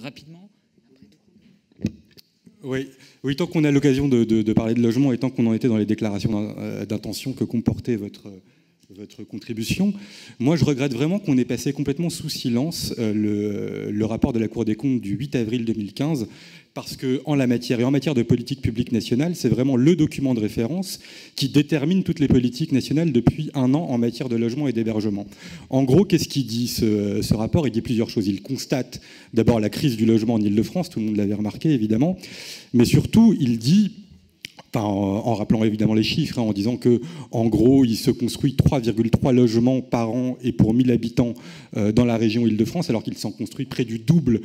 rapidement. Oui, oui, tant qu'on a l'occasion de parler de logement et tant qu'on en était dans les déclarations d'intention que comportait votre contribution, moi je regrette vraiment qu'on ait passé complètement sous silence le rapport de la Cour des comptes du 8 avril 2015, parce qu'en la matière, et en matière de politique publique nationale, c'est vraiment le document de référence qui détermine toutes les politiques nationales depuis un an en matière de logement et d'hébergement. En gros, qu'est-ce qu'il dit ce rapport? Il dit plusieurs choses. Il constate d'abord la crise du logement en Île-de-France, tout le monde l'avait remarqué évidemment, mais surtout il dit, en rappelant évidemment les chiffres, en disant que, en gros, il se construit 3,3 logements par an et pour 1000 habitants dans la région Île-de-France, alors qu'il s'en construit près du double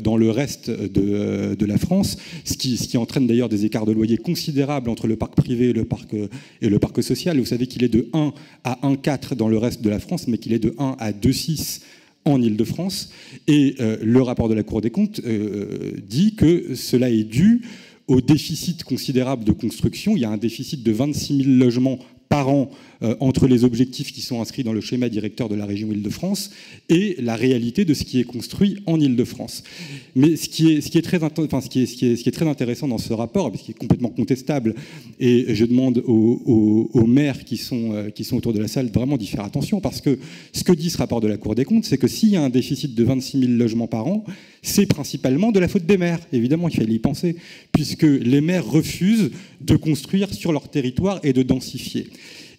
dans le reste de la France, ce qui entraîne d'ailleurs des écarts de loyer considérables entre le parc privé et le parc social. Vous savez qu'il est de 1 à 1,4 dans le reste de la France, mais qu'il est de 1 à 2,6 en Île-de-France. Et le rapport de la Cour des comptes dit que cela est dû au déficit considérable de construction. Il y a un déficit de 26 000 logements par an entre les objectifs qui sont inscrits dans le schéma directeur de la région Île-de-France et la réalité de ce qui est construit en Île-de-France. Mais ce qui est très intéressant dans ce rapport, ce qui est complètement contestable, et je demande aux maires qui sont autour de la salle vraiment d'y faire attention, parce que ce que dit ce rapport de la Cour des comptes, c'est que s'il y a un déficit de 26 000 logements par an, c'est principalement de la faute des maires. Évidemment, il fallait y penser, puisque les maires refusent de construire sur leur territoire et de densifier.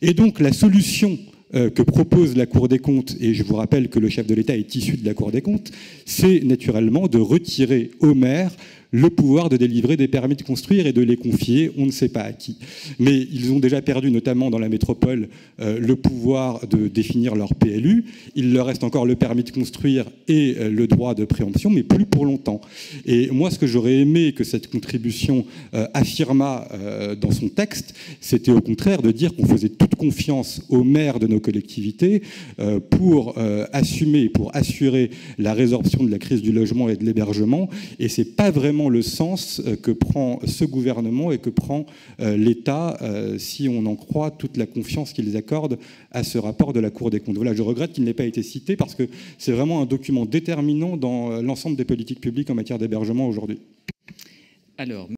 Et donc la solution que propose la Cour des comptes, et je vous rappelle que le chef de l'État est issu de la Cour des comptes, c'est naturellement de retirer aux maires le pouvoir de délivrer des permis de construire et de les confier, on ne sait pas à qui. Mais ils ont déjà perdu, notamment dans la métropole, le pouvoir de définir leur PLU. Il leur reste encore le permis de construire et le droit de préemption, mais plus pour longtemps. Et moi, ce que j'aurais aimé que cette contribution affirmât dans son texte, c'était au contraire de dire qu'on faisait toute confiance aux maires de nos collectivités pour assumer, pour assurer la résorption de la crise du logement et de l'hébergement. Et c'est pas vraiment le sens que prend ce gouvernement et que prend l'État, si on en croit toute la confiance qu'ils accordent à ce rapport de la Cour des comptes. Voilà, je regrette qu'il n'ait pas été cité parce que c'est vraiment un document déterminant dans l'ensemble des politiques publiques en matière d'hébergement aujourd'hui. Alors,